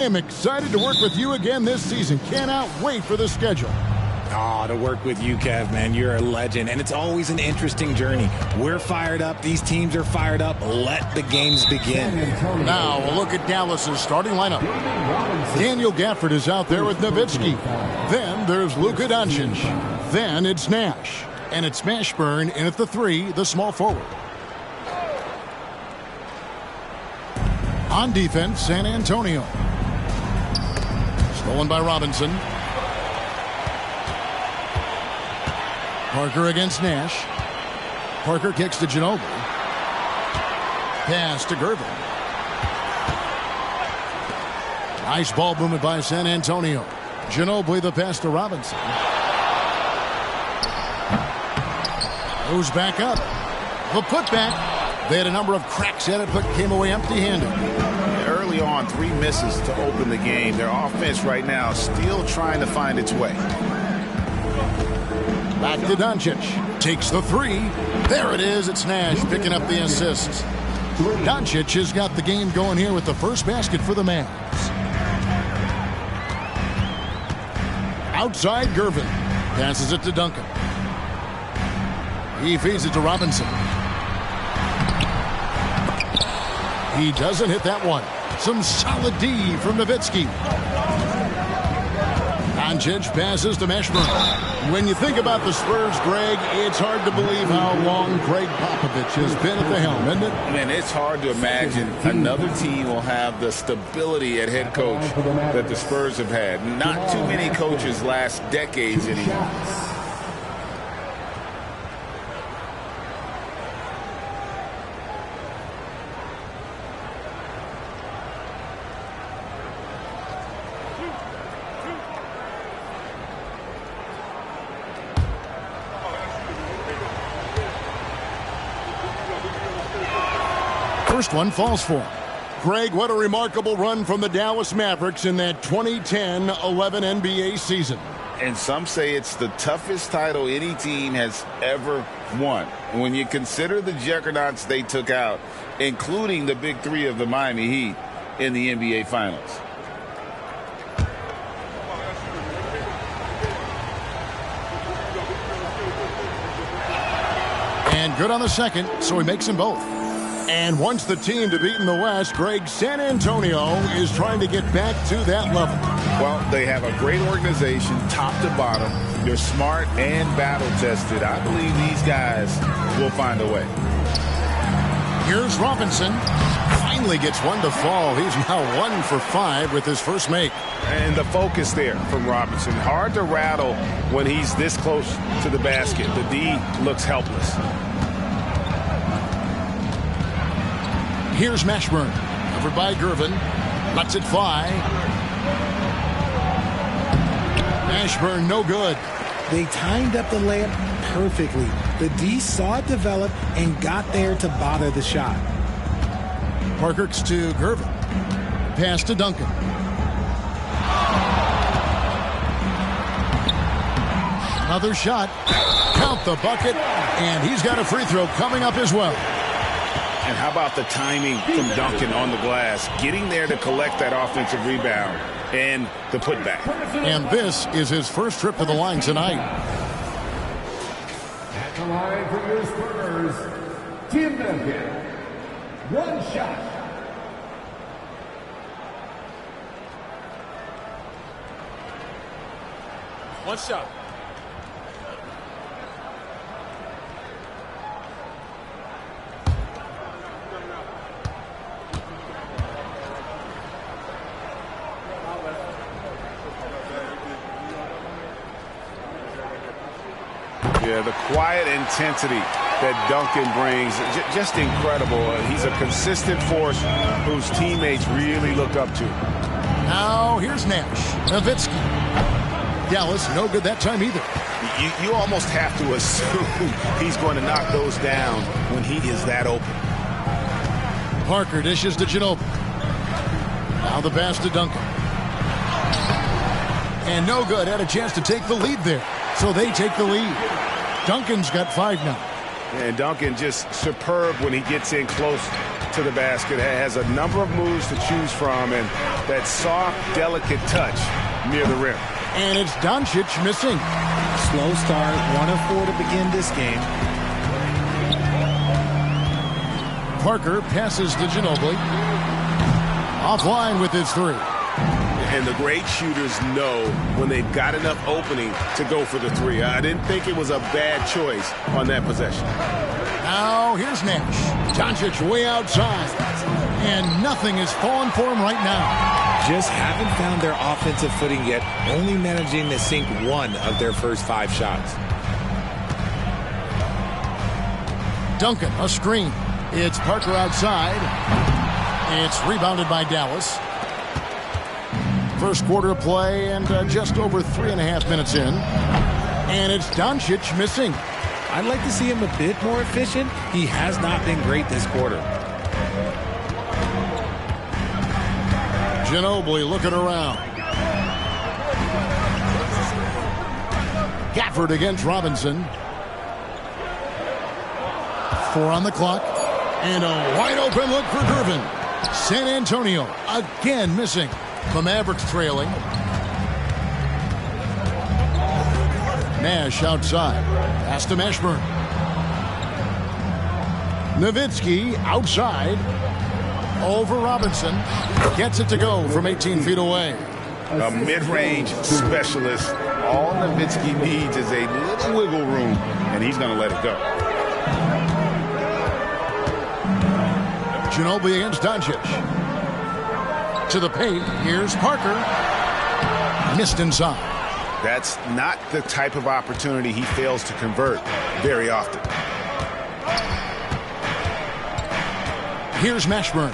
I'm excited to work with you again this season. Cannot wait for the schedule. Oh, to work with you, Kev, man. You're a legend, and it's always an interesting journey. We're fired up. These teams are fired up. Let the games begin. Now, we'll look at Dallas's starting lineup. Daniel Gafford is out there with Nowitzki. Then there's Luka Doncic. Then it's Nash. And it's Mashburn in at the 3, the small forward. On defense, San Antonio. Stolen by Robinson. Parker against Nash. Parker kicks to Ginobili. Pass to Gervin. Nice ball movement by San Antonio. Ginobili the pass to Robinson. Goes back up. The putback. They had a number of cracks at it, but came away empty-handed. Early on, 3 misses to open the game. Their offense right now still trying to find its way. Back to Doncic. Takes the 3. There it is. It's Nash picking up the assist. Doncic has got the game going here with the first basket for the Mavs. Outside, Gervin. Passes it to Duncan. He feeds it to Robinson. He doesn't hit that one. Some solid D from Nowitzki. Doncic passes to Mashburn. When you think about the Spurs, Greg, it's hard to believe how long Greg Popovich has been at the helm, isn't it? Man, it's hard to imagine another team will have the stability at head coach that the Spurs have had. Not too many coaches last decades anymore. First one falls for him. Greg, what a remarkable run from the Dallas Mavericks in that 2010-11 NBA season. And some say it's the toughest title any team has ever won. When you consider the juggernauts they took out, including the big 3 of the Miami Heat in the NBA Finals. And good on the second, so he makes them both. And once the team to beat in the West, Greg, San Antonio is trying to get back to that level. Well, they have a great organization, top to bottom. They're smart and battle-tested. I believe these guys will find a way. Here's Robinson. Finally gets one to fall. He's now 1 for 5 with his first make. And the focus there from Robinson. Hard to rattle when he's this close to the basket. The D looks helpless. Here's Mashburn. Covered by Gervin. Lets it fly. Mashburn, no good. They timed up the layup perfectly. The D saw it develop and got there to bother the shot. Parker's to Gervin. Pass to Duncan. Another shot. Count the bucket. And he's got a free throw coming up as well. And how about the timing from Duncan on the glass, getting there to collect that offensive rebound and the putback. And this is his first trip to the line tonight. At the line for your Spurs, Tim Duncan. 1 shot. One shot. Yeah, the quiet intensity that Duncan brings, just incredible. He's a consistent force whose teammates really look up to. Now here's Nash. Nowitzki. Dallas, no good that time either. You almost have to assume he's going to knock those down when he is that open. Parker dishes to Ginobili. Now the pass to Duncan. And no good. Had a chance to take the lead there. So they take the lead. Duncan's got 5 now. And Duncan just superb when he gets in close to the basket, has a number of moves to choose from, and that soft, delicate touch near the rim. And it's Doncic missing. Slow start, 1 of 4 to begin this game. Parker passes to Ginobili. Offline with his 3. And the great shooters know when they've got enough opening to go for the 3. I didn't think it was a bad choice on that possession. Now here's Nash. Doncic way outside. And nothing is falling for him right now. Just haven't found their offensive footing yet, only managing to sink 1 of their first 5 shots. Duncan, a screen. It's Parker outside. It's rebounded by Dallas. First quarter play and just over 3.5 minutes in. And it's Doncic missing. I'd like to see him a bit more efficient. He has not been great this quarter. Ginobili looking around. Gafford against Robinson. 4 on the clock. And a wide open look for Gervin. San Antonio again missing. The Mavericks trailing. Nash outside. Pass to Mashburn. Nowitzki outside. Over Robinson. Gets it to go from 18 feet away. A mid-range specialist. All Nowitzki needs is a little wiggle room, and he's going to let it go. Ginobili against Doncic. To the paint. Here's Parker. Missed inside. That's not the type of opportunity he fails to convert very often. Here's Mashburn.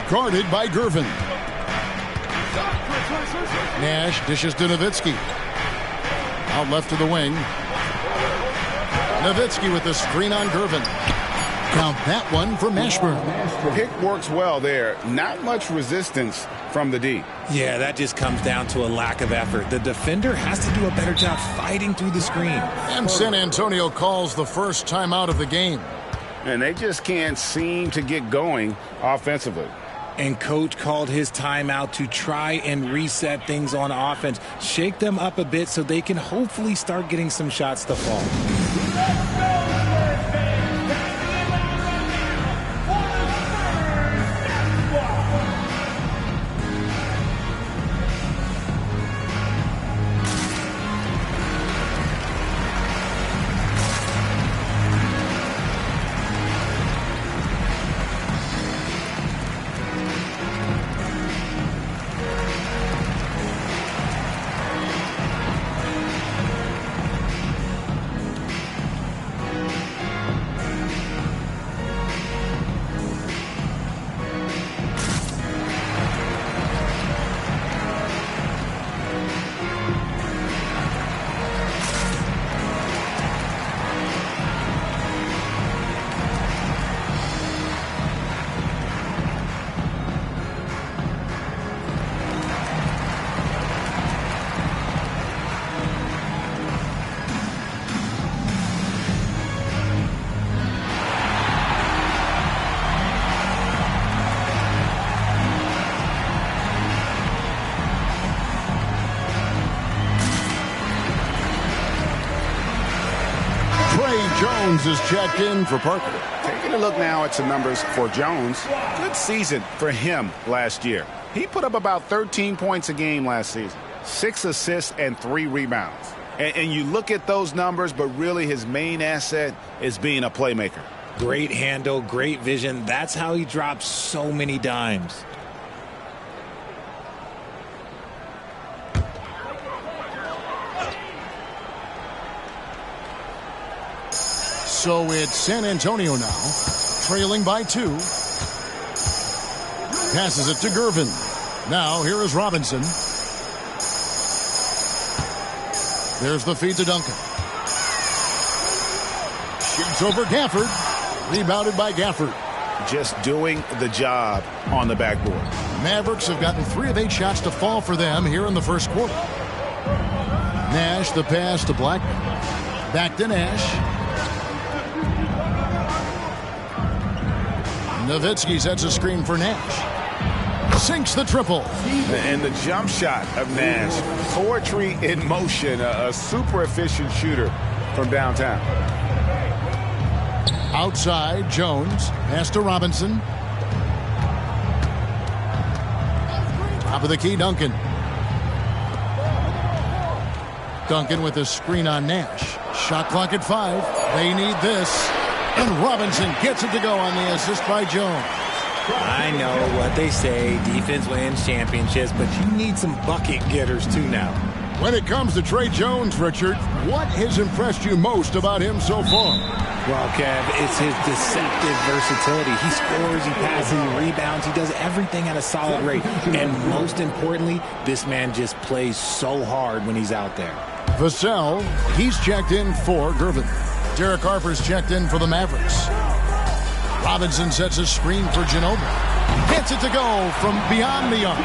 Guarded by Gervin. Nash dishes to Nowitzki. Out left to the wing. Nowitzki with the screen on Gervin. Count that one for Mashburn. Pick works well there. Not much resistance from the D. Yeah, that just comes down to a lack of effort. The defender has to do a better job fighting through the screen. And San Antonio calls the first timeout of the game. And they just can't seem to get going offensively. And coach called his timeout to try and reset things on offense. Shake them up a bit so they can hopefully start getting some shots to fall. Jones is checked in for Parker. Taking a look now at some numbers for Jones. Good season for him last year. He put up about 13 points a game last season. 6 assists and 3 rebounds. And you look at those numbers, but really his main asset is being a playmaker. Great handle, great vision. That's how he drops so many dimes. So it's San Antonio now, trailing by 2. Passes it to Gervin. Now here is Robinson. There's the feed to Duncan. Shoots over Gafford. Rebounded by Gafford. Just doing the job on the backboard. Mavericks have gotten 3 of 8 shots to fall for them here in the first quarter. Nash, the pass to Blackman. Back to Nash. Nowitzki sets a screen for Nash. Sinks the triple. And the jump shot of Nash. Poetry in motion. A super efficient shooter from downtown. Outside, Jones. Pass to Robinson. Top of the key, Duncan. Duncan with a screen on Nash. Shot clock at 5. They need this. And Robinson gets it to go on the assist by Jones. I know what they say, defense wins championships, but you need some bucket getters too now. When it comes to Trey Jones, Richard, what has impressed you most about him so far? Well, Kev, it's his deceptive versatility. He scores, he passes, he rebounds, he does everything at a solid rate. And most importantly, this man just plays so hard when he's out there. Vassell, he's checked in for Gervin. Derek Harper's checked in for the Mavericks. Robinson sets a screen for Ginobili. Gets it to go from beyond the arc.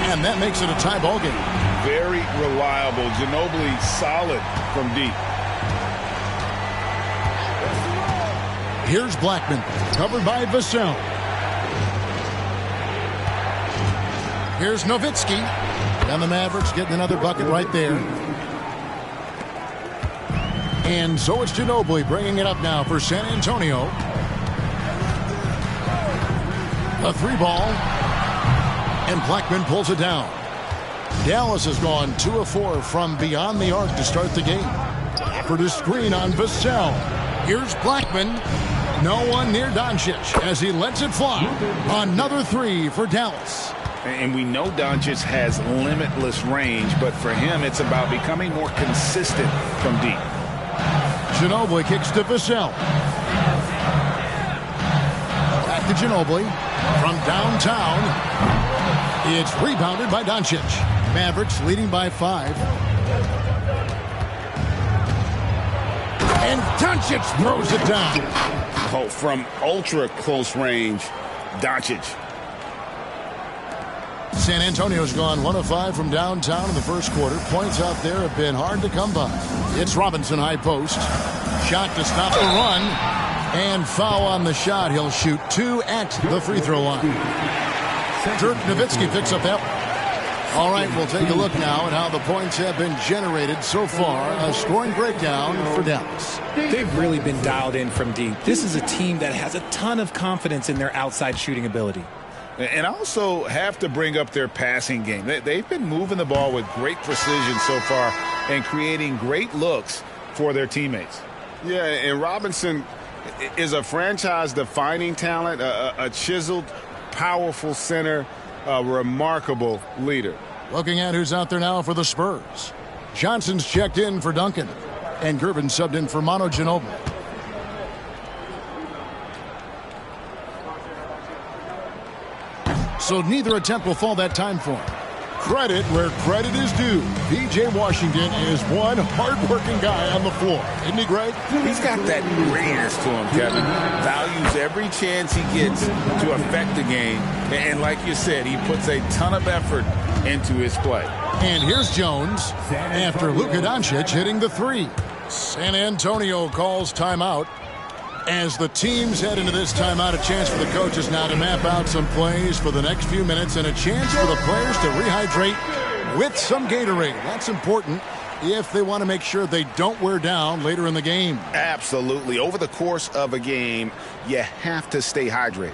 And that makes it a tie ball game. Very reliable. Ginobili solid from deep. Here's Blackman, covered by Vassell. Here's Nowitzki. And the Mavericks getting another bucket right there. And so it's Ginobili bringing it up now for San Antonio. A 3-ball. And Blackman pulls it down. Dallas has gone 2 of 4 from beyond the arc to start the game. For the screen on Vassell. Here's Blackman. No one near Doncic as he lets it fly. Another 3 for Dallas. And we know Doncic has limitless range, but for him it's about becoming more consistent from deep. Ginobili kicks to Vassell. Back to Ginobili. From downtown. It's rebounded by Doncic. Mavericks leading by 5. And Doncic throws it down. Oh, from ultra close range, Doncic. San Antonio's gone 1 of 5 from downtown in the first quarter. Points out there have been hard to come by. It's Robinson high post. Shot to stop the run. And foul on the shot. He'll shoot 2 at the free throw line. Dirk Nowitzki picks up that. All right, we'll take a look now at how the points have been generated so far. A scoring breakdown for Dallas. They've really been dialed in from deep. This is a team that has a ton of confidence in their outside shooting ability. And also have to bring up their passing game. They've been moving the ball with great precision so far and creating great looks for their teammates. Yeah, and Robinson is a franchise-defining talent, a chiseled, powerful center, a remarkable leader. Looking at who's out there now for the Spurs. Johnson's checked in for Duncan. And Gervin subbed in for Manu Ginobili. So neither attempt will fall that time for him. Credit where credit is due. P.J. Washington is one hard-working guy on the floor. Isn't he, Greg? He's got that greatness to him, Kevin. Values every chance he gets to affect the game. And like you said, he puts a ton of effort into his play. And here's Jones after Luka Doncic hitting the 3. San Antonio calls timeout. As the teams head into this timeout, a chance for the coaches now to map out some plays for the next few minutes and a chance for the players to rehydrate with some Gatorade. That's important if they want to make sure they don't wear down later in the game. Absolutely. Over the course of a game, you have to stay hydrated.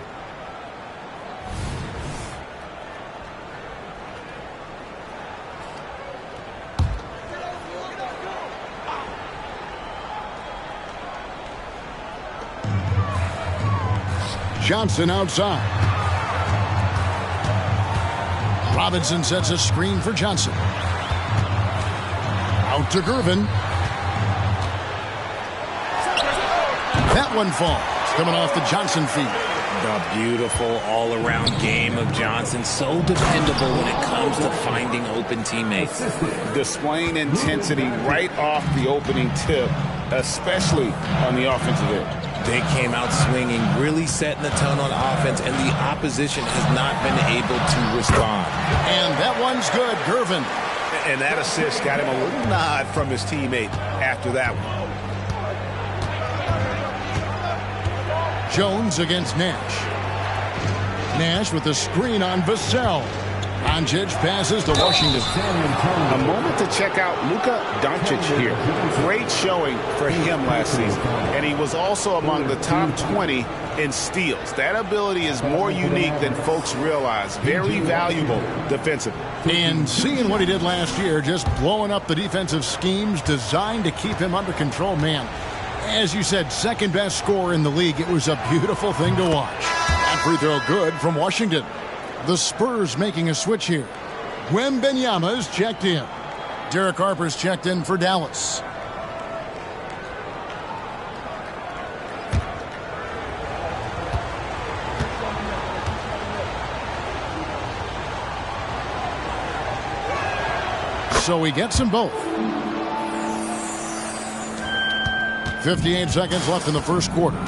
Johnson outside. Robinson sets a screen for Johnson. Out to Gervin. That one falls. Coming off the Johnson feed. The beautiful all-around game of Johnson. So dependable when it comes to finding open teammates. Displaying intensity right off the opening tip, especially on the offensive end. They came out swinging, really setting the tone on offense, and the opposition has not been able to respond. And that one's good, Gervin. And that assist got him a little nod from his teammate after that one. Jones against Nash. Nash with the screen on Vassell. Doncic passes to Washington. A moment to check out Luka Doncic here. Great showing for him last season. And he was also among the top 20 in steals. That ability is more unique than folks realize. Very valuable defensively. And seeing what he did last year, just blowing up the defensive schemes designed to keep him under control, man. As you said, second best scorer in the league. It was a beautiful thing to watch. That free throw good from Washington. The Spurs making a switch here. Wembenyama's checked in. Derek Harper's checked in for Dallas. So he gets them both. 58 seconds left in the first quarter.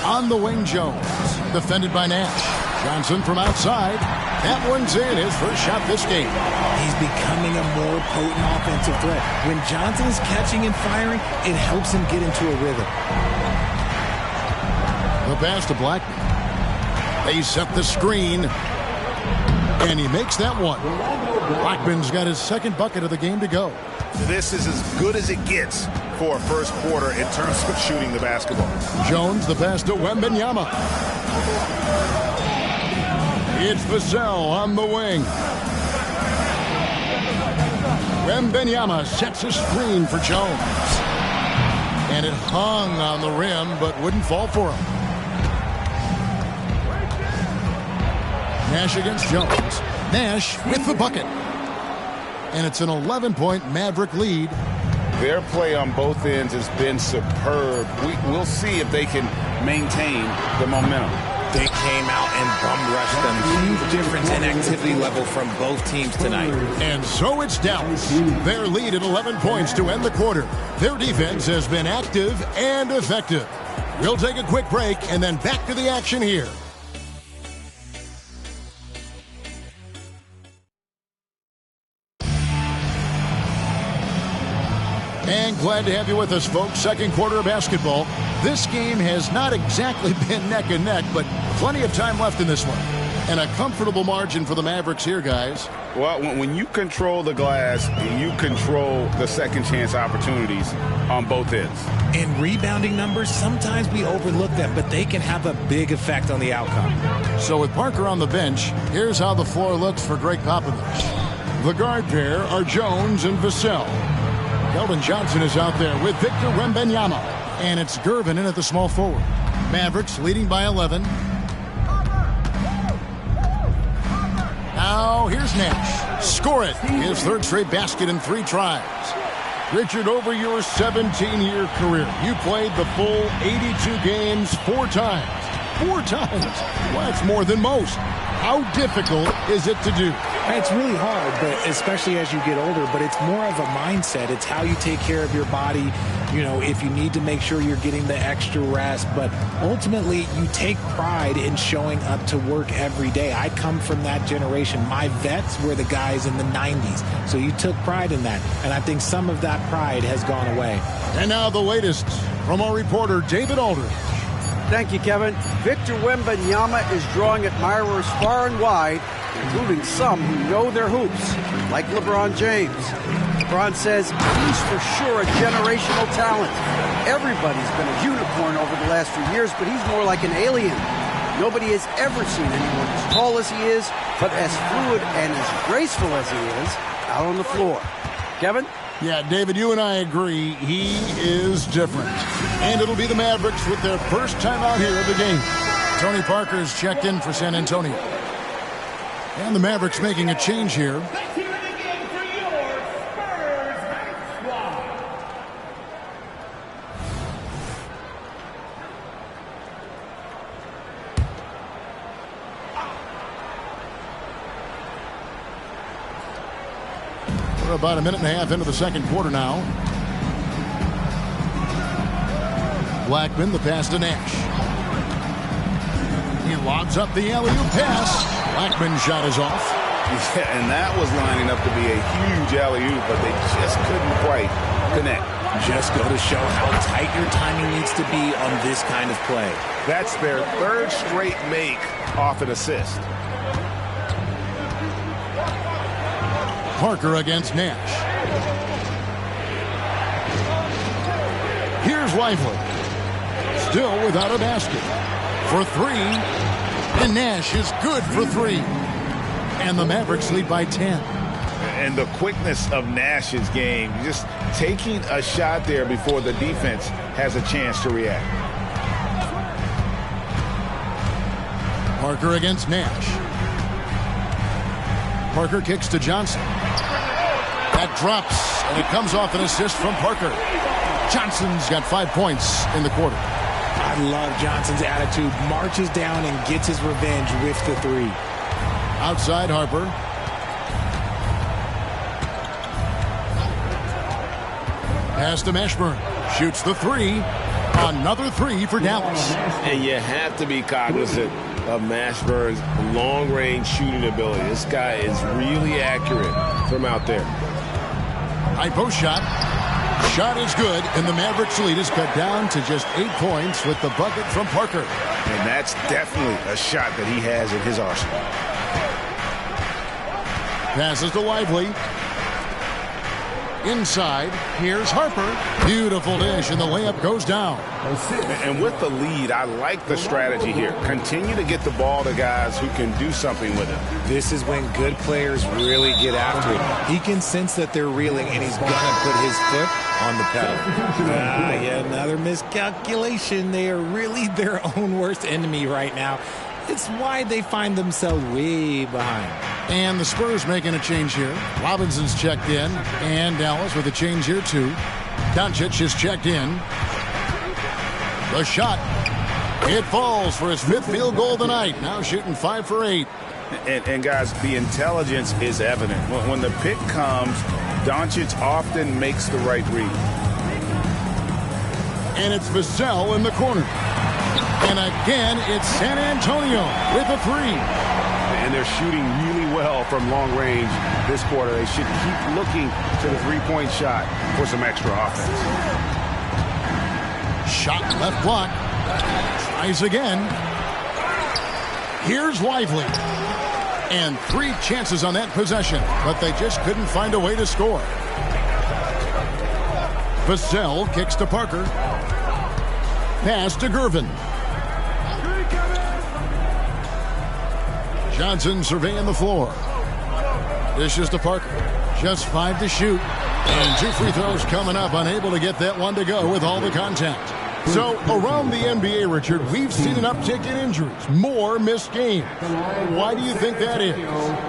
On the wing, Jones. Defended by Nash. Johnson from outside. That one's in. His first shot this game. He's becoming a more potent offensive threat. When Johnson is catching and firing, it helps him get into a rhythm. The pass to Blackman. They set the screen. And he makes that one. Blackman's got his second bucket of the game to go. This is as good as it gets for a first quarter in terms of shooting the basketball. Jones, the pass to Wembenyama. It's Vassell on the wing. Wembenyama sets a screen for Jones. And it hung on the rim, but wouldn't fall for him. Nash against Jones. Nash with the bucket. And it's an 11-point Maverick lead. Their play on both ends has been superb. We'll see if they can maintain the momentum. They came out and bum rushed them. Huge difference in activity level from both teams tonight. And so it's Dallas. Their lead at 11 points to end the quarter. Their defense has been active and effective. We'll take a quick break and then back to the action here. And glad to have you with us, folks. Second quarter of basketball. This game has not exactly been neck and neck, but plenty of time left in this one. And a comfortable margin for the Mavericks here, guys. Well, when you control the glass, you control the second chance opportunities on both ends. And rebounding numbers, sometimes we overlook them, but they can have a big effect on the outcome. So with Parker on the bench, here's how the floor looks for Greg Popovich. The guard pair are Jones and Vassell. Keldon Johnson is out there with Victor Wembanyama. And it's Gervin in at the small forward. Mavericks leading by 11. Now here's Nash. Score it. His third straight basket in 3 tries. Richard, over your 17-year career, you played the full 82 games 4 times. 4 times. Well, that's more than most. How difficult is it to do? It's really hard, but especially as you get older, but it's more of a mindset. It's how you take care of your body, you know, if you need to make sure you're getting the extra rest. But ultimately, you take pride in showing up to work every day. I come from that generation. My vets were the guys in the 90s. So you took pride in that. And I think some of that pride has gone away. And now the latest from our reporter, David Aldridge. Thank you, Kevin. Victor Wembanyama is drawing admirers far and wide, including some who know their hoops, like LeBron James. LeBron says he's for sure a generational talent. Everybody's been a unicorn over the last few years, but he's more like an alien. Nobody has ever seen anyone as tall as he is, but as fluid and as graceful as he is out on the floor. Kevin? Yeah, David, you and I agree. He is different. And it'll be the Mavericks with their first time out here of the game. Tony Parker's checked in for San Antonio. And the Mavericks making a change here. We're about a minute and a half into the second quarter now. Blackman, the pass to Nash. He lobs up the alley-oop pass. Blackman's shot is off. Yeah, and that was lining up to be a huge alley-oop, but they just couldn't quite connect. Just go to show how tight your timing needs to be on this kind of play. That's their third straight make off an assist. Parker against Nash. Here's Lively. Still without a basket. For three. And Nash is good for three. And the Mavericks lead by 10. And the quickness of Nash's game, just taking a shot there before the defense has a chance to react. Parker against Nash. Parker kicks to Johnson. That drops, and it comes off an assist from Parker. Johnson's got 5 points in the quarter. I love Johnson's attitude. Marches down and gets his revenge with the three. Outside Harper. Pass to Mashburn. Shoots the three. Another three for Dallas. And you have to be cognizant of Mashburn's long-range shooting ability. This guy is really accurate from out there. High post shot. Shot is good, and the Mavericks lead is cut down to just 8 points with the bucket from Parker. And that's definitely a shot that he has in his arsenal. Passes to Lively. Inside, here's Harper. Beautiful dish, and the layup goes down. And with the lead, I like the strategy here. Continue to get the ball to guys who can do something with it. This is when good players really get after it. He can sense that they're reeling, and he's going to put his foot on the pedal. Yeah, another miscalculation. They are really their own worst enemy right now. It's why they find themselves way behind. And the Spurs making a change here. Robinson's checked in, and Dallas with a change here too. Doncic is checked in. The shot. It falls for his 5th field goal of the night. Now shooting 5 for 8. And guys, the intelligence is evident. When the pick comes, Doncic often makes the right read. And it's Vassell in the corner. And again, it's San Antonio with a three. And they're shooting really well from long range this quarter. They should keep looking to the three-point shot for some extra offense. Shot left block. Tries again. Here's Lively. And 3 chances on that possession, but they just couldn't find a way to score. Vassell kicks to Parker. Pass to Gervin. Johnson surveying the floor. Dishes to Parker. Just 5 to shoot. And 2 free throws coming up. Unable to get that one to go with all the contact. So around the NBA, Richard, we've seen an uptick in injuries. More missed games. Why do you think that is?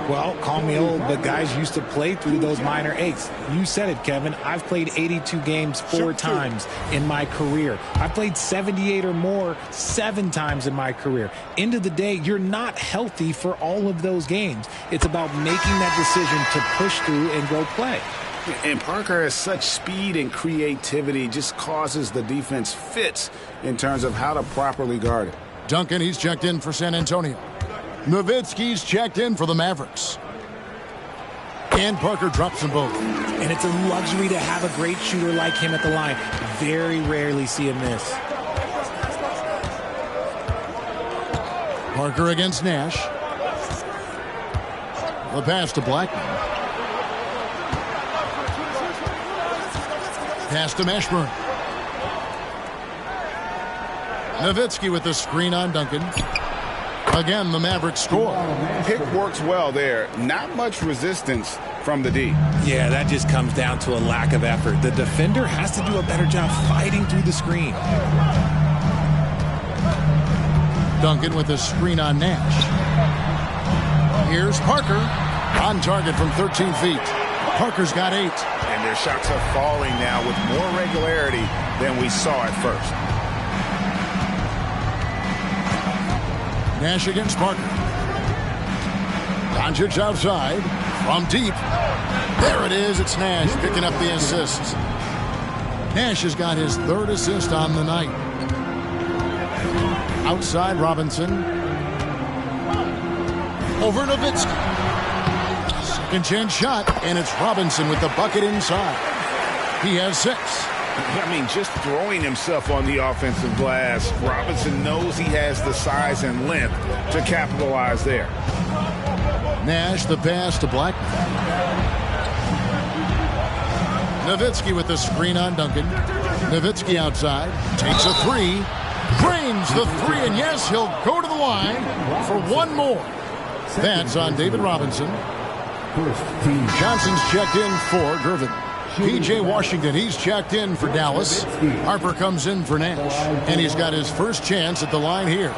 Well, call me old, but guys used to play through those minor aches. You said it, Kevin. I've played 82 games 4 times in my career. I've played 78 or more 7 times in my career. End of the day, you're not healthy for all of those games. It's about making that decision to push through and go play. And Parker has such speed and creativity, just causes the defense fits in terms of how to properly guard it. Duncan, he's checked in for San Antonio. Nowitzki's checked in for the Mavericks. And Parker drops them both. And it's a luxury to have a great shooter like him at the line. Very rarely see him miss. Parker against Nash. The pass to Blackman. Pass to Mashburn. Nowitzki with the screen on Duncan. Again, the Mavericks score. Pick works well there. Not much resistance from the D. Yeah, that just comes down to a lack of effort. The defender has to do a better job fighting through the screen. Duncan with the screen on Nash. Here's Parker. On target from 13 feet. Parker's got 8. And their shots are falling now with more regularity than we saw at first. Nash against Parker. Doncic outside. From deep. There it is. It's Nash picking up the assist. Nash has got his 3rd assist on the night. Outside Robinson. Over Nowitzki. Second chance shot, and it's Robinson with the bucket inside. He has 6. I mean, just throwing himself on the offensive glass. Robinson knows he has the size and length to capitalize there. Nash, the pass to Blackman. Nowitzki with the screen on Duncan. Nowitzki outside. Takes a three. Drains the three, and yes, he'll go to the line for one more. That's on David Robinson. Johnson's checked in for Gervin. P.J. Washington, he's checked in for Dallas. Harper comes in for Nash, and he's got his first chance at the line here.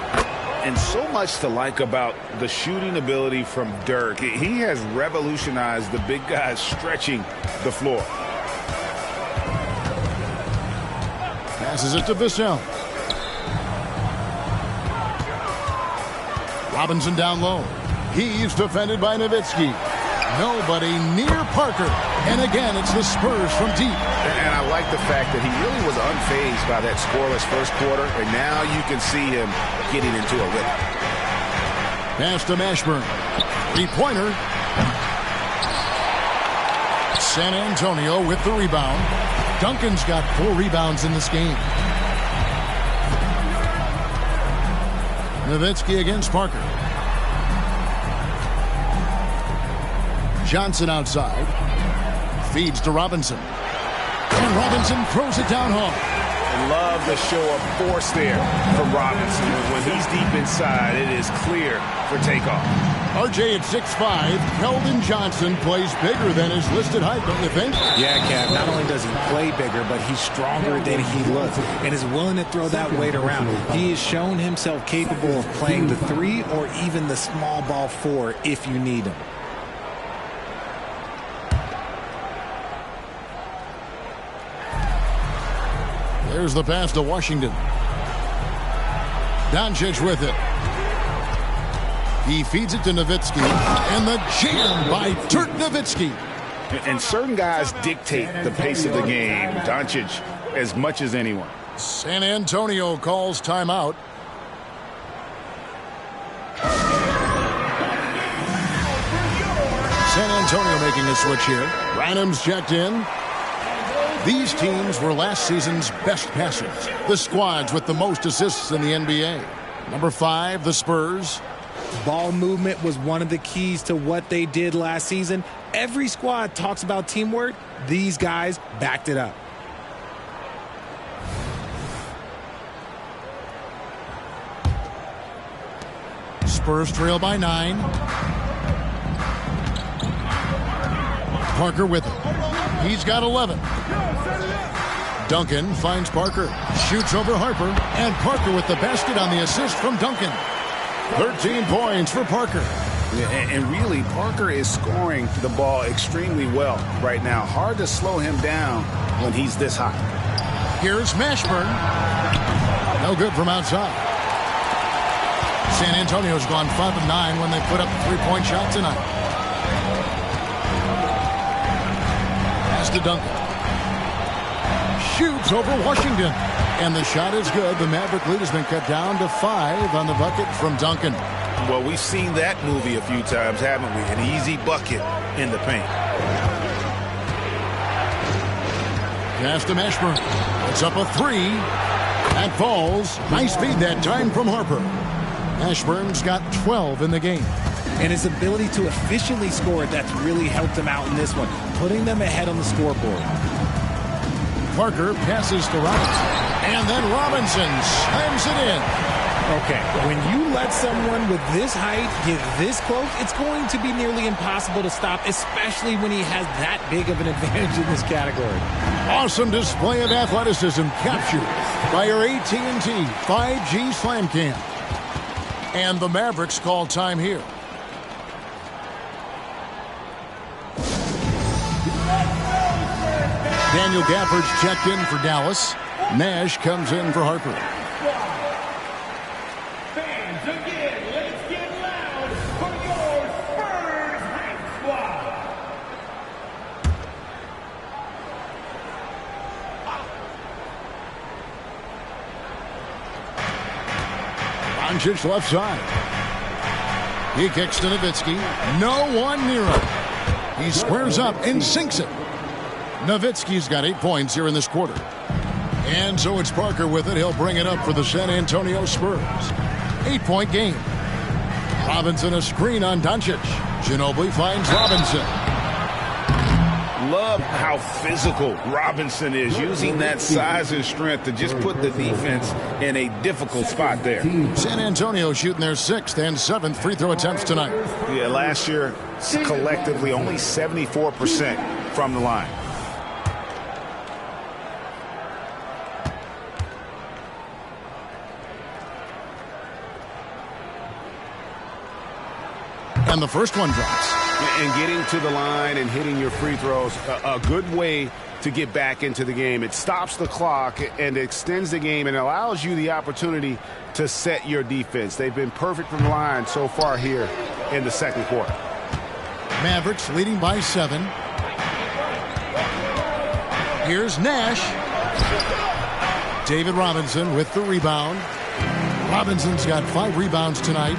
And so much to like about the shooting ability from Dirk. He has revolutionized the big guys stretching the floor. Passes it to Bissell. Robinson down low. He's defended by Nowitzki. Nobody near Parker. And again, it's the Spurs from deep. And I like the fact that he really was unfazed by that scoreless first quarter. And now you can see him getting into a rhythm. Pass to Mashburn. Three-pointer. San Antonio with the rebound. Duncan's got 4 rebounds in this game. Nowitzki against Parker. Johnson outside. Feeds to Robinson. And Robinson throws it down home. Love the show of force there from Robinson. When he's deep inside, it is clear for takeoff. RJ at 6'5", Keldon Johnson plays bigger than his listed height, don't you think? Yeah, Kev. Not only does he play bigger, but he's stronger than he looks and is willing to throw that weight around. He has shown himself capable of playing the 3 or even the small ball 4 if you need him. There's the pass to Washington. Doncic with it. He feeds it to Nowitzki. And the jam by Dirk Nowitzki. And certain guys dictate the pace of the game. Doncic as much as anyone. San Antonio calls timeout. San Antonio making a switch here. Branham's checked in. These teams were last season's best passers. The squads with the most assists in the NBA. Number 5, the Spurs. Ball movement was one of the keys to what they did last season. Every squad talks about teamwork. These guys backed it up. Spurs trail by 9. Parker with it. He's got 11. Duncan finds Parker. Shoots over Harper. And Parker with the basket on the assist from Duncan. 13 points for Parker. And really, Parker is scoring the ball extremely well right now. Hard to slow him down when he's this hot. Here's Mashburn. No good from outside. San Antonio's gone 5 of 9 when they put up a 3-point shot tonight. Pass to Duncan. Shoots over Washington. And the shot is good. The Maverick lead has been cut down to 5 on the bucket from Duncan. Well, we've seen that movie a few times, haven't we? An easy bucket in the paint. Pass to Mashburn. It's up a 3. That falls. Nice feed that time from Harper. Mashburn's got 12 in the game. And his ability to efficiently score, that's really helped him out in this one, putting them ahead on the scoreboard. Parker passes to Robinson. And then Robinson slams it in. Okay, when you let someone with this height get this close, it's going to be nearly impossible to stop, especially when he has that big of an advantage in this category. Awesome display of athleticism captured by your AT&T 5G Slam Cam. And the Mavericks call time here. Daniel Gafford's checked in for Dallas. Nash comes in for Harper. Fans, again, let's get loud for your Spurs Hype Squad. Doncic left side. He kicks to Nowitzki. No one near him. He squares up and sinks it. Nowitzki's got 8 points here in this quarter. And so it's Parker with it. He'll bring it up for the San Antonio Spurs. 8-point game. Robinson a screen on Doncic. Ginobili finds Robinson. Love how physical Robinson is, using that size and strength to just put the defense in a difficult spot there. San Antonio shooting their 6th and 7th free throw attempts tonight. Yeah, last year, collectively, only 74% from the line. And the first one drops. And getting to the line and hitting your free throws, a good way to get back into the game. It stops the clock and extends the game and allows you the opportunity to set your defense. They've been perfect from the line so far here in the second quarter. Mavericks leading by 7. Here's Nash. David Robinson with the rebound. Robinson's got 5 rebounds tonight.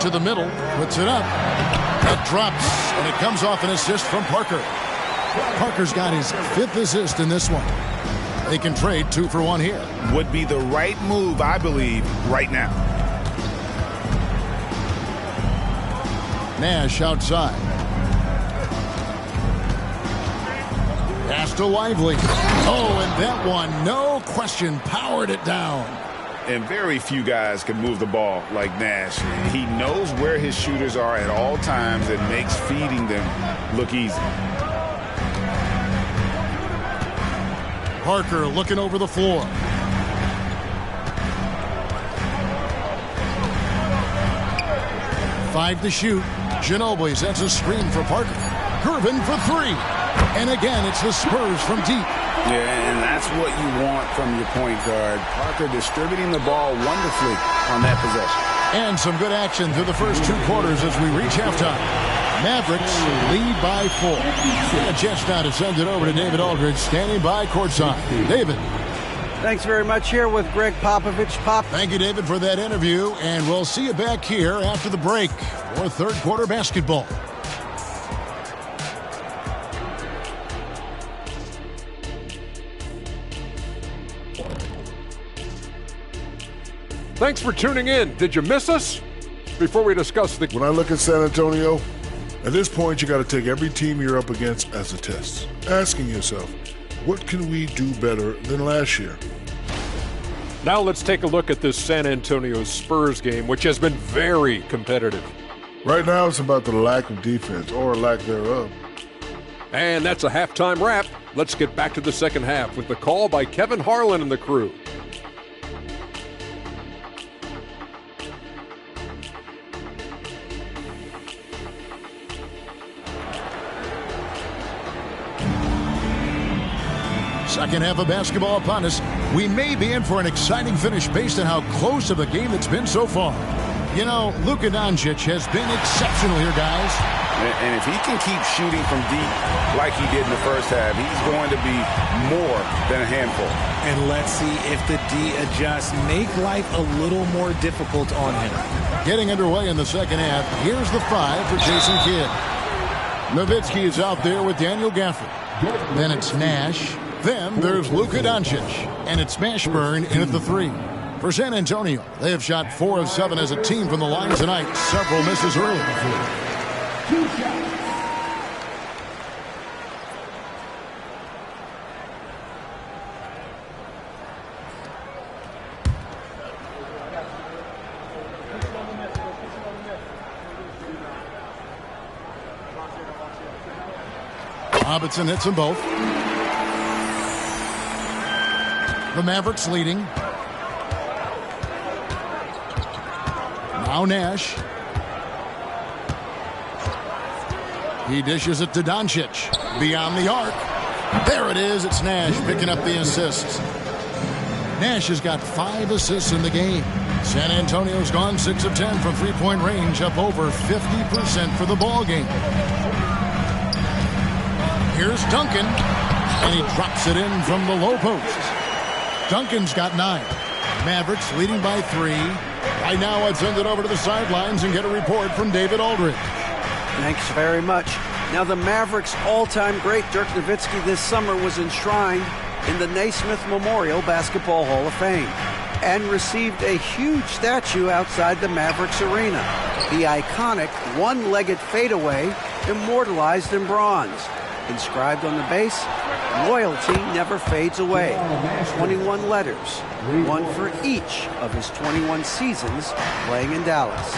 To the middle, puts it up. It drops, and it comes off an assist from Parker. Parker's got his 5th assist in this one. They can trade 2 for 1 here. Would be the right move, I believe, right now. Nash outside. Pass to Lively. Oh, and that one, no question, powered it down. And very few guys can move the ball like Nash. He knows where his shooters are at all times and makes feeding them look easy. Parker looking over the floor. Five to shoot. Ginobili sets a screen for Parker. Gervin for 3. And again, it's the Spurs from deep. Yeah, and that's what you want from your point guard. Parker distributing the ball wonderfully on that possession. And some good action through the first 2 quarters as we reach halftime. Mavericks lead by 4. A chance now to send it over to David Aldridge, standing by courtside. David. Thanks very much. Here with Greg Popovich. Pop. Thank you, David, for that interview. And we'll see you back here after the break for third quarter basketball. Thanks for tuning in. Did you miss us? Before we discuss the... When I look at San Antonio, at this point you got to take every team you're up against as a test. Asking yourself, what can we do better than last year? Now let's take a look at this San Antonio Spurs game, which has been very competitive. Right now it's about the lack of defense, or lack thereof. And that's a halftime wrap. Let's get back to the second half with the call by Kevin Harlan and the crew. Second half of basketball upon us. We may be in for an exciting finish based on how close of a game it's been so far. You know, Luka Doncic has been exceptional here, guys. And if he can keep shooting from deep like he did in the first half, he's going to be more than a handful. And let's see if the D adjusts, make life a little more difficult on him. Getting underway in the second half. Here's the 5 for Jason Kidd. Nowitzki is out there with Daniel Gafford. Then it's Nash. Then there's Luka Doncic, and it's Mashburn in at the 3. For San Antonio, they have shot 4 of 7 as a team from the line tonight. Several misses early. Robinson hits them both. The Mavericks leading. Now Nash. He dishes it to Doncic. Beyond the arc. There it is. It's Nash picking up the assists. Nash has got 5 assists in the game. San Antonio's gone 6 of 10 from three-point range, up over 50% for the ball game. Here's Duncan, and he drops it in from the low post. Duncan's got 9. Mavericks leading by 3. Right now, I'd send it over to the sidelines and get a report from David Aldridge. Thanks very much. Now, the Mavericks' all-time great Dirk Nowitzki this summer was enshrined in the Naismith Memorial Basketball Hall of Fame and received a huge statue outside the Mavericks arena. The iconic one-legged fadeaway immortalized in bronze. Inscribed on the base, loyalty never fades away. 21 letters, one for each of his 21 seasons playing in Dallas.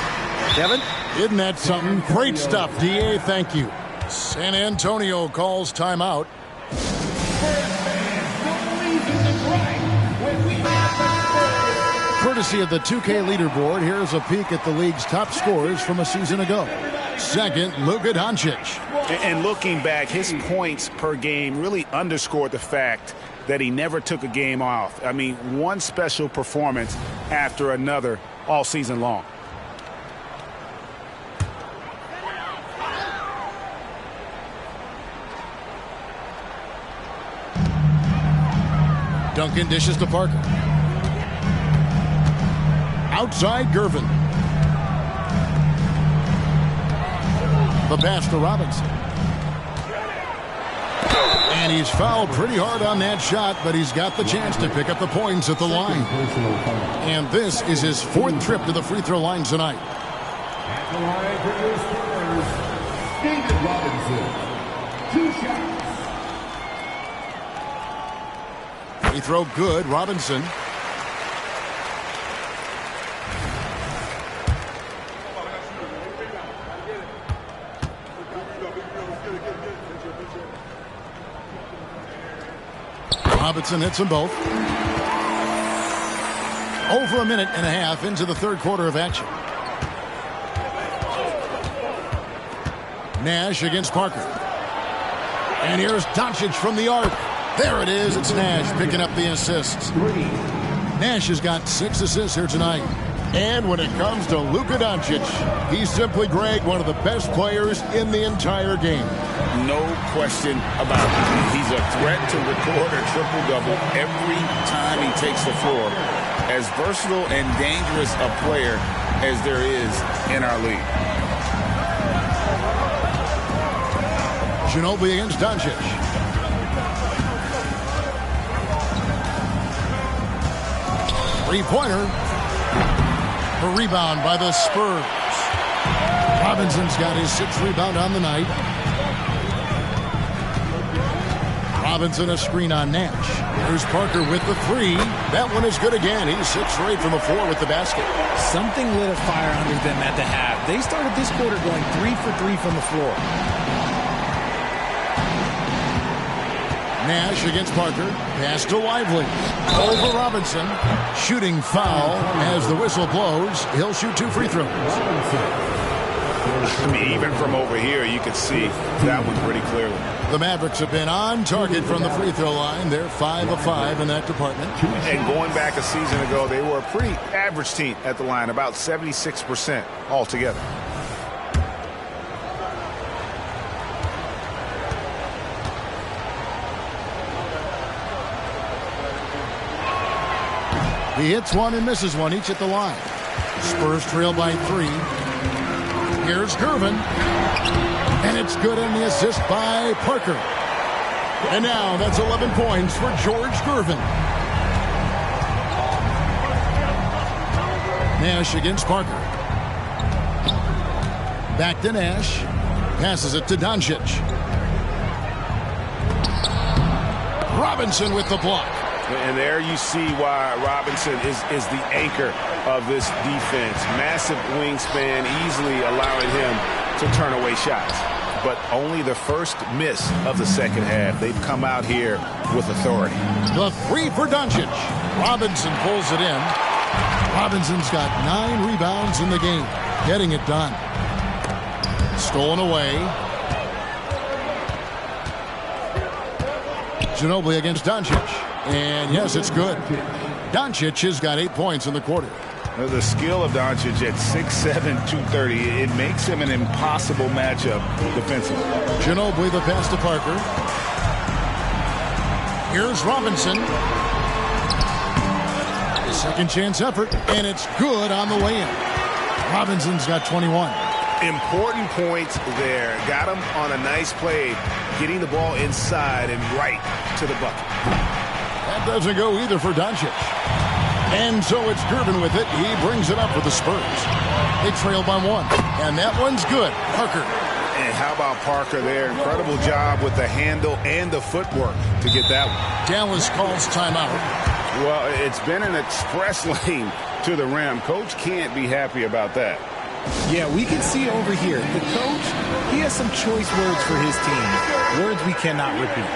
Kevin? Isn't that something? Great stuff, D.A. Thank you. San Antonio calls timeout. Courtesy of the 2K leaderboard, here's a peek at the league's top scorers from a season ago. Second, Luka Doncic. And looking back, his points per game really underscored the fact that he never took a game off. I mean, one special performance after another all season long. Duncan dishes to Parker. Outside Gervin. The pass to Robinson. And he's fouled pretty hard on that shot, but he's got the chance to pick up the points at the line. And this is his fourth trip to the free throw line tonight. At the line for your Spurs, David Robinson. 2 shots. Free throw good, Robinson. Robinson hits them both. Over a minute and a half into the third quarter of action. Nash against Parker. And here's Doncic from the arc. There it is. It's Nash picking up the assists. Nash has got 6 assists here tonight. And when it comes to Luka Doncic, he's simply, Greg, one of the best players in the entire game. No question about it. He's a threat to record a triple-double every time he takes the floor. As versatile and dangerous a player as there is in our league. Ginobili against Doncic. Three-pointer. A rebound by the Spurs. Robinson's got his 6th rebound on the night. Robinson a screen on Nash. Here's Parker with the 3. That one is good again. He's 6 straight from the floor with the basket. Something lit a fire under them at the half. They started this quarter going 3 for 3 from the floor. Nash against Parker. Pass to Lively. Over Robinson. Shooting foul as the whistle blows. He'll shoot 2 free throws. I mean, even from over here, you could see that one pretty clearly. The Mavericks have been on target from the free throw line. They're 5 of 5 in that department. And going back a season ago, they were a pretty average team at the line, about 76% altogether. He hits one and misses one, each at the line. Spurs trail by 3. Here's Gervin. And it's good in the assist by Parker. And now that's 11 points for George Gervin. Nash against Parker. Back to Nash. Passes it to Doncic. Robinson with the block. And there you see why Robinson is the anchor of this defense. Massive wingspan, easily allowing him to turn away shots. But only the first miss of the second half. They've come out here with authority. The 3 for Doncic. Robinson pulls it in. Robinson's got 9 rebounds in the game. Getting it done. Stolen away. Ginobili against Doncic. And yes, it's good. Doncic has got 8 points in the quarter. The skill of Doncic at 6'7", 230, it makes him an impossible matchup defensively. Ginobili the pass to Parker. Here's Robinson. Second chance effort, and it's good on the way in. Robinson's got 21. Important points there. Got him on a nice play, getting the ball inside and right to the bucket. That doesn't go either for Doncic. And so it's Gervin with it. He brings it up for the Spurs. They trail by 1. And that one's good. Parker. And how about Parker there? Incredible job with the handle and the footwork to get that one. Dallas calls timeout. Well, it's been an express lane to the rim. Coach can't be happy about that. Yeah, we can see over here. The coach, he has some choice words for his team. Words we cannot repeat.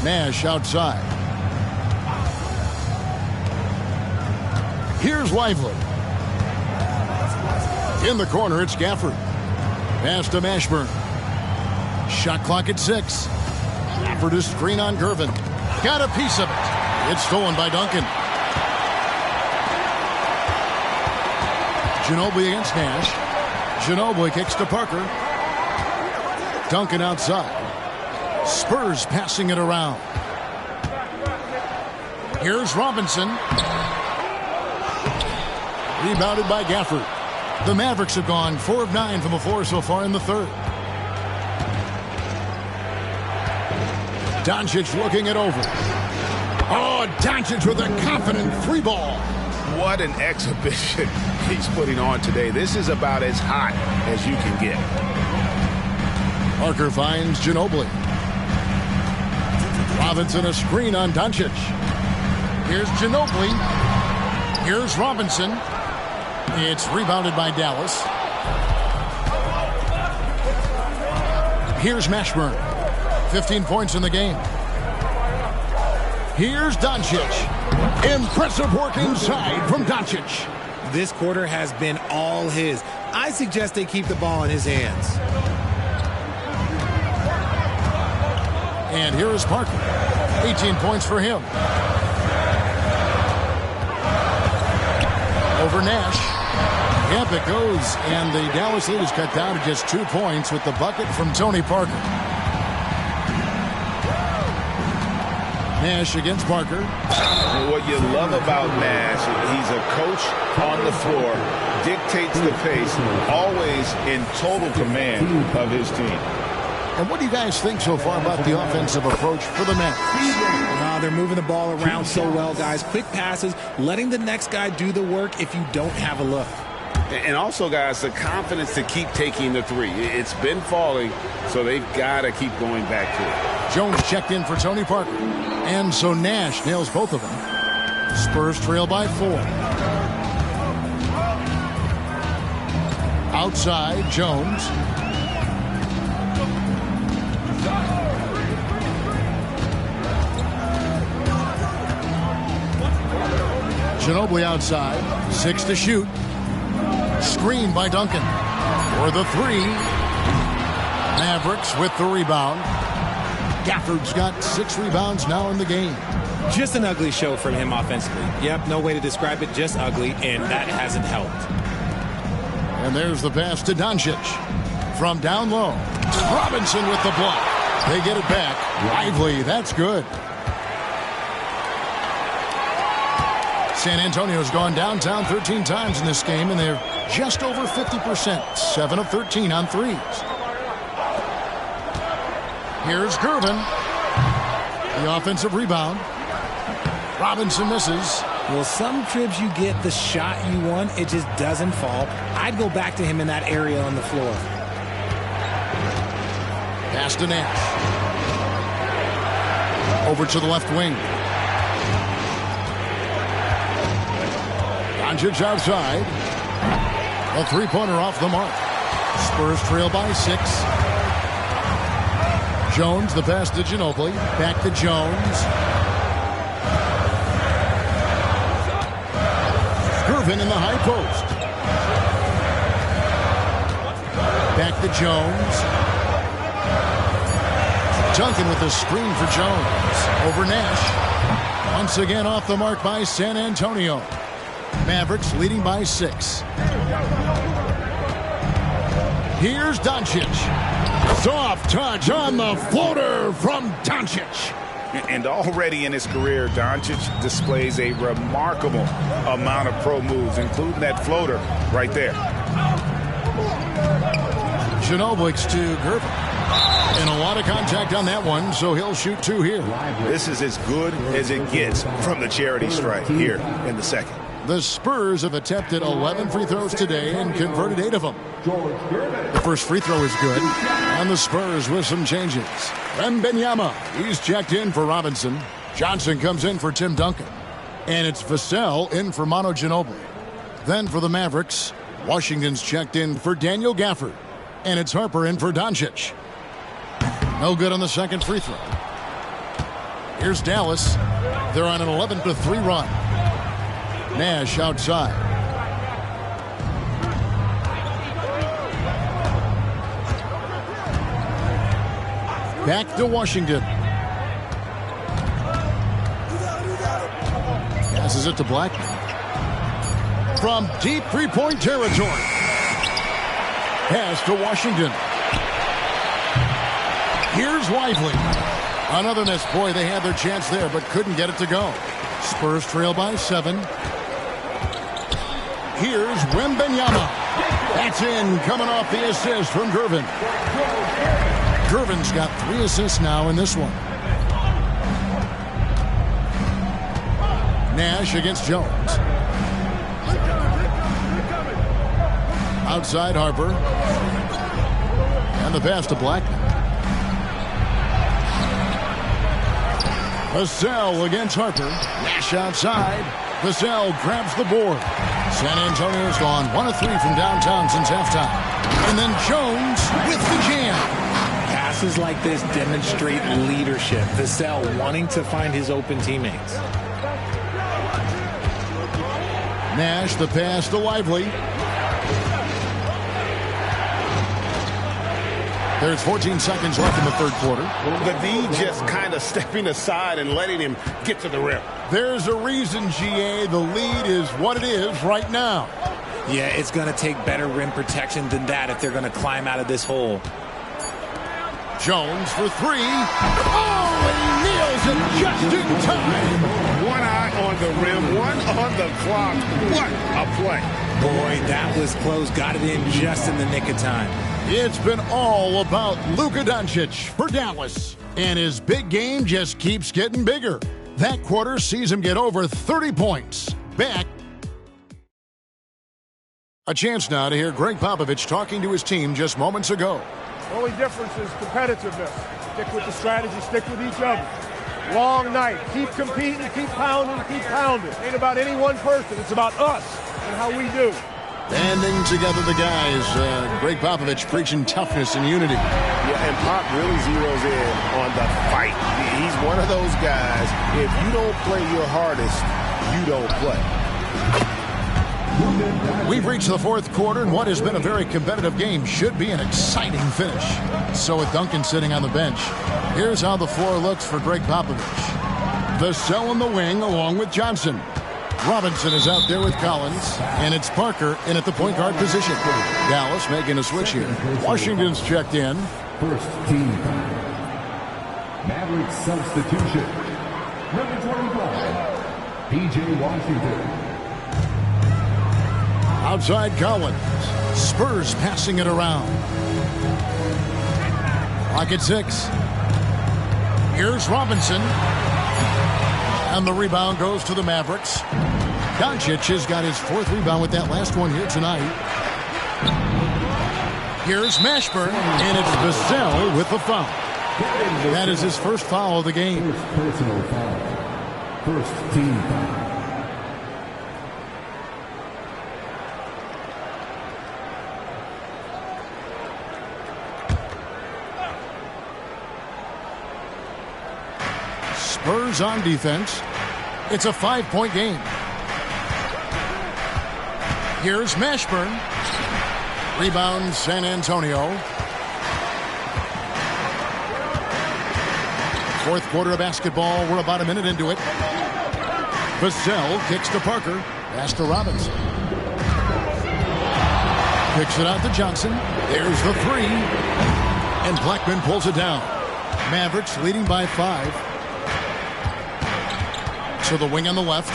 Nash outside. Here's Lively. In the corner, it's Gafford. Pass to Mashburn. Shot clock at 6. Gafford is screen on Gervin. Got a piece of it. It's stolen by Duncan. Ginobili against Nash. Ginobili kicks to Parker. Duncan outside. Spurs passing it around. Here's Robinson. Rebounded by Gafford. The Mavericks have gone 4 of 9 from the floor so far in the third. Doncic looking it over. Oh, Doncic with a confident 3 ball. What an exhibition he's putting on today. This is about as hot as you can get. Parker finds Ginobili. Robinson a screen on Doncic. Here's Ginobili. Here's Robinson. It's rebounded by Dallas. Here's Mashburn. 15 points in the game. Here's Doncic. Impressive work inside from Doncic. This quarter has been all his. I suggest they keep the ball in his hands. And here is Parker. 18 points for him. Over Nash. Yep, it goes. And the Dallas lead is cut down to just 2 points with the bucket from Tony Parker. Nash against Parker. What you love about Nash, he's a coach on the floor, dictates the pace, always in total command of his team. And what do you guys think so far about the offensive approach for the Mavericks? They're moving the ball around so well, guys. Quick passes, letting the next guy do the work if you don't have a look. And also, guys, the confidence to keep taking the 3. It's been falling, so they've got to keep going back to it. Jones checked in for Tony Parker. And so Nash nails both of them. Spurs trail by 4. Outside, Jones. Ginobili outside. 6 to shoot. Screen by Duncan. For the 3. Mavericks with the rebound. Gafford's got 6 rebounds now in the game. Just an ugly show from him offensively. Yep, no way to describe it, just ugly, and that hasn't helped. And there's the pass to Doncic. From down low. Robinson with the block. They get it back. Lively, that's good. San Antonio's gone downtown 13 times in this game, and they're just over 50%. 7 of 13 on threes. Here's Gervin. The offensive rebound. Robinson misses. Well, some trips you get the shot you want, it just doesn't fall. I'd go back to him in that area on the floor. Pass to Nash. Over to the left wing. Doncic outside. A 3-pointer off the mark. Spurs trail by 6. Jones, the pass to Ginobili. Back to Jones. Gervin in the high post. Back to Jones. Duncan with the screen for Jones. Over Nash. Once again off the mark by San Antonio. Mavericks leading by 6. Here's Doncic. Soft touch on the floater from Doncic. And already in his career, Doncic displays a remarkable amount of pro moves, including that floater right there. Ginobili to Gervin. And a lot of contact on that one, so he'll shoot 2 here. This is as good as it gets from the charity stripe here in the second. The Spurs have attempted 11 free throws today and converted 8 of them. The first free throw is good, and the Spurs with some changes. Wemby, he's checked in for Robinson. Johnson comes in for Tim Duncan. And it's Vassell in for Manu Ginobili. Then for the Mavericks, Washington's checked in for Daniel Gafford. And it's Harper in for Doncic. No good on the second free throw. Here's Dallas. They're on an 11-3 run. Nash outside. Back to Washington. Passes it to Blackman. From deep three-point territory. Pass to Washington. Here's Lively. Another miss. Boy, they had their chance there, but couldn't get it to go. Spurs trail by 7. Here's Wemby. That's in, coming off the assist from Gervin. Gervin's got 3 assists now in this one. Nash against Jones. Outside Harper. And the pass to Blackman. Vassell against Harper. Nash outside. Vassell grabs the board. San Antonio's gone 1 of 3 from downtown since halftime. And then Jones with the jam. Passes like this demonstrate leadership. Vassell wanting to find his open teammates. Nash, the pass to Lively. There's 14 seconds left in the third quarter. The D just kind of stepping aside and letting him get to the rim. There's a reason, GA, the lead is what it is right now. Yeah, it's going to take better rim protection than that if they're going to climb out of this hole. Jones for 3. Oh, he nails it just in time. One eye on the rim, one on the clock. What a play. Boy, that was close. Got it in just in the nick of time. It's been all about Luka Doncic for Dallas. And his big game just keeps getting bigger. That quarter sees him get over 30 points. Back. A chance now to hear Greg Popovich talking to his team just moments ago. The only difference is competitiveness. Stick with the strategy, stick with each other. Long night. Keep competing, keep pounding, keep pounding. It ain't about any one person. It's about us and how we do. Banding together the guys. Greg Popovich preaching toughness and unity. Yeah, and Pop really zeroes in on the fight. He's one of those guys, if you don't play your hardest, you don't play. We've reached the fourth quarter, and what has been a very competitive game should be an exciting finish. So with Duncan sitting on the bench, here's how the floor looks for Greg Popovich. Vassell in the wing along with Johnson. Robinson is out there with Collins, and it's Parker in at the point guard position. Dallas making a switch here. Washington's checked in. First team. Maverick substitution. Number 25, P.J. Washington. Outside Collins. Spurs passing it around. Clock at 6. Here's Robinson. And the rebound goes to the Mavericks. Doncic has got his 4th rebound with that last one here tonight. Here's Mashburn, and it's Vassell with the foul. That is his first foul of the game. First personal foul. First team foul. Spurs on defense. It's a 5-point game. Here's Mashburn. Rebound San Antonio. Fourth quarter of basketball. We're about a minute into it. Vassell kicks to Parker. Pass to Robinson. Kicks it out to Johnson. There's the three. And Blackman pulls it down. Mavericks leading by 5. To the wing on the left.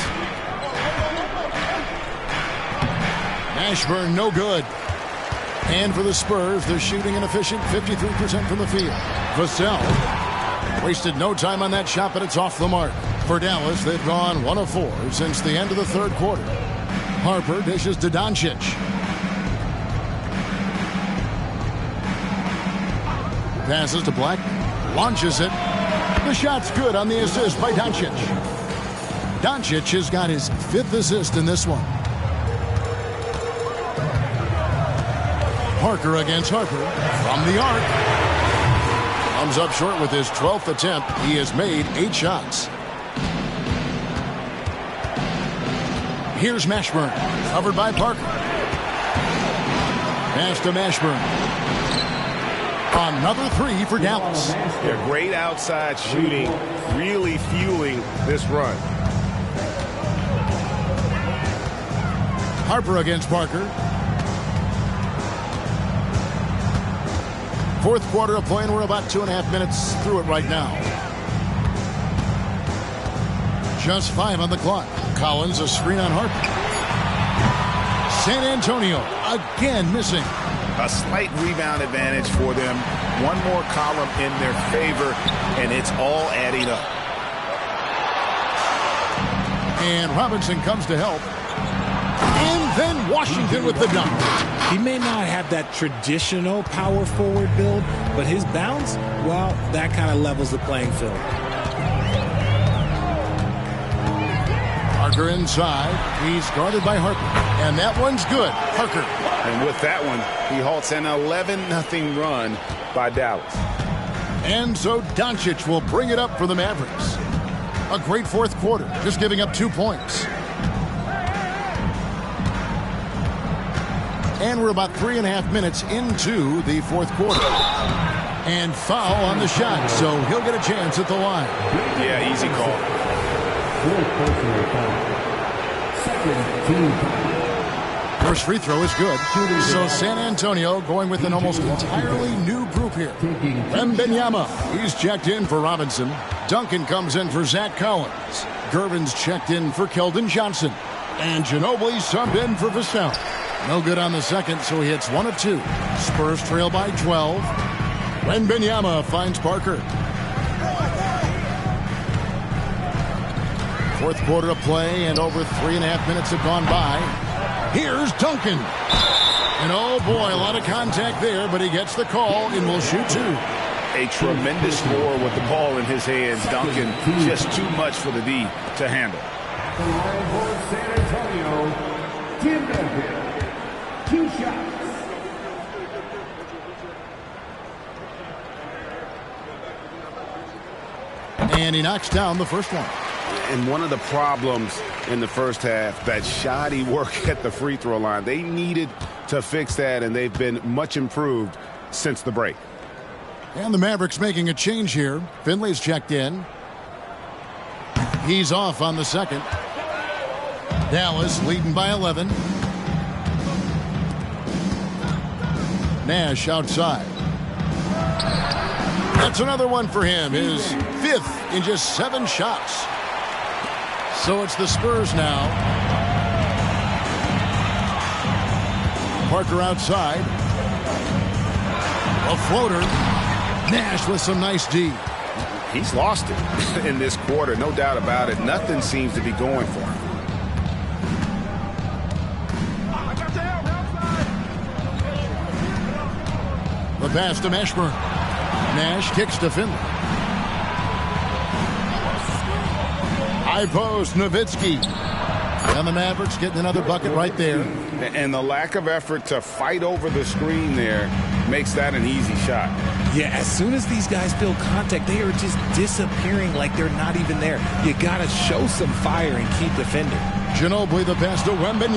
Mashburn, no good. And for the Spurs, they're shooting an efficient 53% from the field. Vassell wasted no time on that shot, but it's off the mark. For Dallas, they've gone 1 of 4 since the end of the third quarter. Harper dishes to Doncic. Passes to Black. Launches it. The shot's good on the assist by Doncic. Doncic has got his 5th assist in this one. Parker against Harper from the arc. Comes up short with his 12th attempt. He has made 8 shots. Here's Mashburn, covered by Parker. Pass to Mashburn. Another 3 for Dallas. They're great outside shooting, really fueling this run. Harper against Parker. 4th quarter of play, and we're about 2.5 minutes through it right now. Just 5 on the clock. Collins, a screen on Harper. San Antonio again missing. A slight rebound advantage for them. One more column in their favor, and it's all adding up. And Robinson comes to help. And then Washington with the dunk. He may not have that traditional power forward build, but his bounce, well, that kind of levels the playing field. Parker inside. He's guarded by Harper. And that one's good. Parker. And with that one, he halts an 11-0 run by Dallas. And so Doncic will bring it up for the Mavericks. A great 4th quarter, just giving up 2 points. And we're about 3.5 minutes into the 4th quarter. And foul on the shot, so he'll get a chance at the line. Yeah, easy call. First free throw is good. So San Antonio going with an almost entirely new group here. Wemby, he's checked in for Robinson. Duncan comes in for Zach Collins. Gervin's checked in for Keldon Johnson. And Ginobili subbed in for Vassell. No good on the second, so he hits 1 of 2. Spurs trail by 12. Wemby finds Parker. 4th quarter of play, and over 3.5 minutes have gone by. Here's Duncan. And oh boy, a lot of contact there, but he gets the call and will shoot 2. A tremendous score with the ball in his hands. Duncan, just too much for the D to handle. The line for San Antonio, Tim Duncan. 2 shots. And he knocks down the first one. And one of the problems in the first half, that shoddy work at the free throw line. They needed to fix that, and they've been much improved since the break. And the Mavericks making a change here. Finley's checked in. He's off on the second. Dallas leading by 11. Nash outside. That's another one for him. His 5th in just 7 shots. So it's the Spurs now. Parker outside. A floater. Nash with some nice D. He's lost it in this quarter, no doubt about it. Nothing seems to be going for him. The pass to Mashburn. Nash kicks to Finley. High post, Nowitzki. And the Mavericks getting another bucket right there. And the lack of effort to fight over the screen there makes that an easy shot. Yeah, as soon as these guys feel contact, they are just disappearing like they're not even there. You got to show some fire and keep defending. Ginobili the pass to Wemby.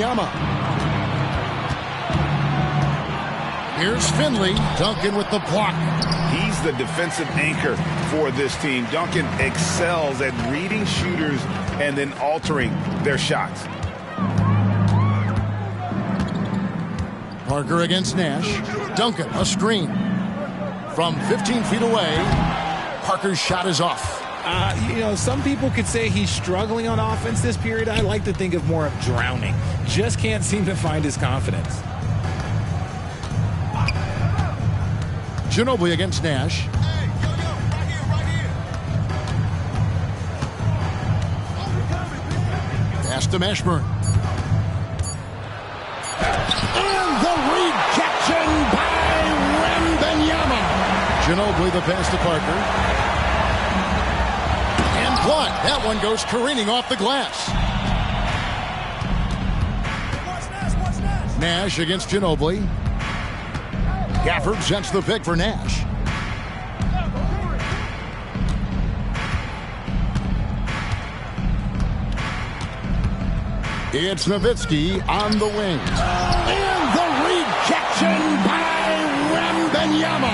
Here's Finley. Duncan with the block. He's the defensive anchor for this team. Duncan excels at reading shooters and then altering their shots. Parker against Nash. Duncan, a screen. From 15 feet away, Parker's shot is off. Some people could say he's struggling on offense this period. I like to think of more of drowning. Just can't seem to find his confidence. Ginobili against Nash. Pass to Mashburn. And the rejection by Wembenyama. Ginobili the pass to Parker. And blocked. That one goes careening off the glass. Nash against Ginobili. Gafford sets the pick for Nash. It's Nowitzki on the wings. And the rejection by Wembenyama.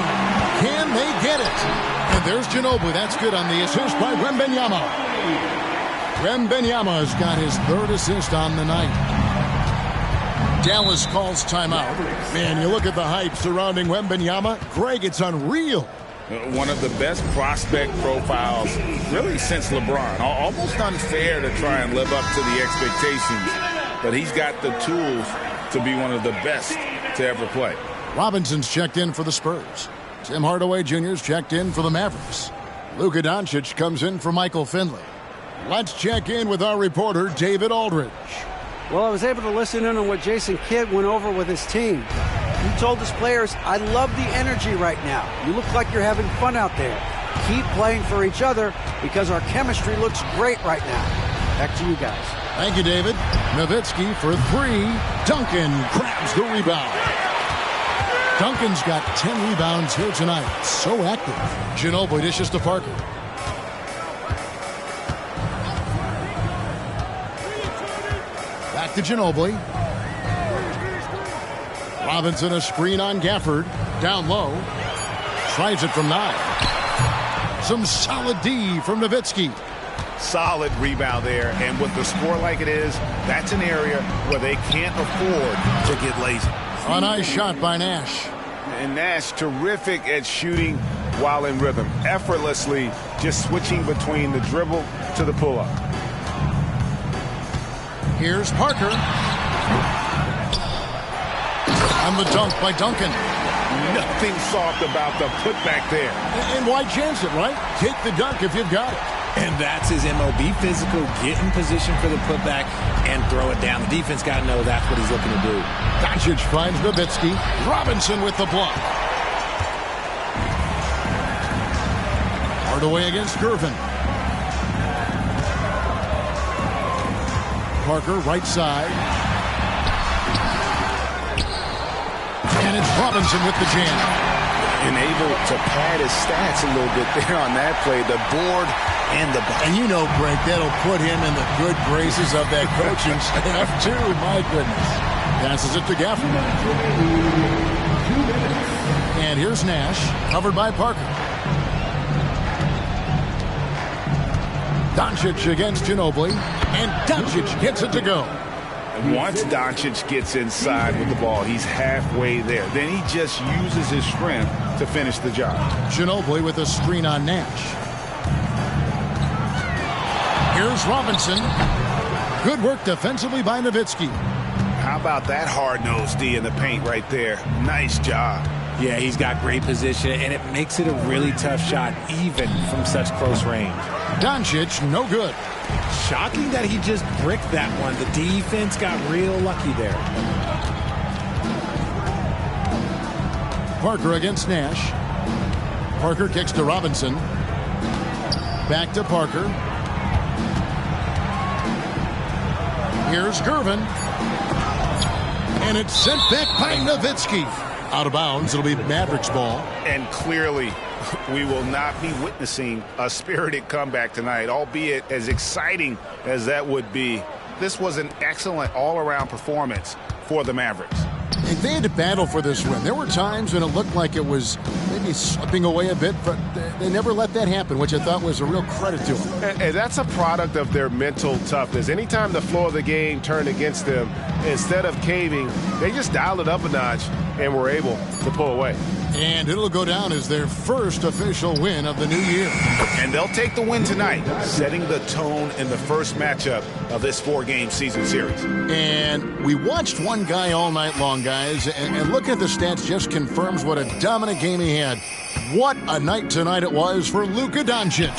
Can they get it? And there's Ginobili. That's good on the assist by Wembenyama. Wembenyama's got his third assist on the night. Dallas calls timeout. Man, you look at the hype surrounding Wembenyama. Greg, it's unreal. One of the best prospect profiles really since LeBron. Almost unfair to try and live up to the expectations, but he's got the tools to be one of the best to ever play. Robinson's checked in for the Spurs. Tim Hardaway Jr.'s checked in for the Mavericks. Luka Doncic comes in for Michael Finley. Let's check in with our reporter, David Aldridge. Well, I was able to listen in on what Jason Kidd went over with his team. He told his players, I love the energy right now. You look like you're having fun out there. Keep playing for each other because our chemistry looks great right now. Back to you guys. Thank you, David. Nowitzki for three. Duncan grabs the rebound. Duncan's got 10 rebounds here tonight. So active. Ginobili dishes to Parker. Back to Ginobili. Robinson a screen on Gafford. Down low. Tries it from 9. Some solid D from Nowitzki. Solid rebound there. And with the score like it is, that's an area where they can't afford to get lazy. A nice shot by Nash. And Nash terrific at shooting while in rhythm. Effortlessly just switching between the dribble to the pull-up. Here's Parker. On the dunk by Duncan. Nothing soft about the putback there. And why chance it, right? Take the dunk if you've got it. And that's his MO. Be physical, get in position for the putback, and throw it down. The defense got to know that's what he's looking to do. Doncic finds Nowitzki. Robinson with the block. Hardaway against Gervin. Parker, right side. And it's Robinson with the jam. And able to pad his stats a little bit there on that play. The board and the back. And you know, Greg, that'll put him in the good graces of that coaching staff, too. My goodness. Passes it to Gafford. And here's Nash, covered by Parker. Doncic against Ginobili. And Doncic gets it to go. Once Doncic gets inside with the ball, he's halfway there. Then he just uses his strength to finish the job. Ginobili with a screen on Nash. Here's Robinson. Good work defensively by Nowitzki. How about that hard-nosed D in the paint right there? Nice job. Yeah, he's got great position, and it makes it a really tough shot, even from such close range. Doncic, no good. Shocking that he just bricked that one. The defense got real lucky there. Parker against Nash. Parker kicks to Robinson. Back to Parker. Here's Gervin. And it's sent back by Nowitzki. Out of bounds. It'll be Mavericks ball. And clearly, we will not be witnessing a spirited comeback tonight, albeit as exciting as that would be. This was an excellent all-around performance for the Mavericks. And they had to battle for this win. There were times when it looked like it was maybe slipping away a bit, but they never let that happen, which I thought was a real credit to them. And that's a product of their mental toughness. Anytime the flow of the game turned against them, instead of caving, they just dialed it up a notch and were able to pull away. And it'll go down as their first official win of the new year. And they'll take the win tonight, setting the tone in the first matchup of this 4-game season series. And we watched one guy all night long, guys, and looking at the stats just confirms what a dominant game he had. What a night tonight it was for Luka Doncic.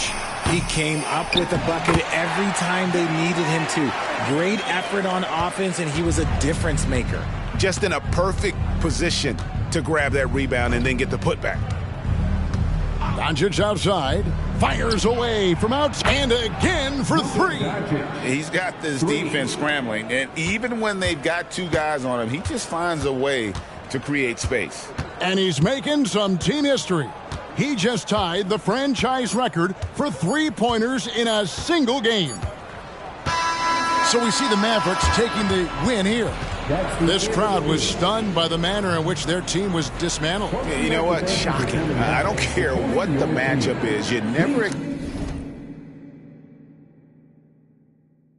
He came up with a bucket every time they needed him to. Great effort on offense, and he was a difference maker. Just in a perfect position to grab that rebound and then get the putback. Doncic outside, fires away from out, and again for three. He's got this defense scrambling, and even when they've got two guys on him, he just finds a way to create space. And he's making some team history. He just tied the franchise record for three-pointers in a single game. So we see the Mavericks taking the win here. This crowd was stunned by the manner in which their team was dismantled. You know what? Shocking. I don't care what the matchup is. You never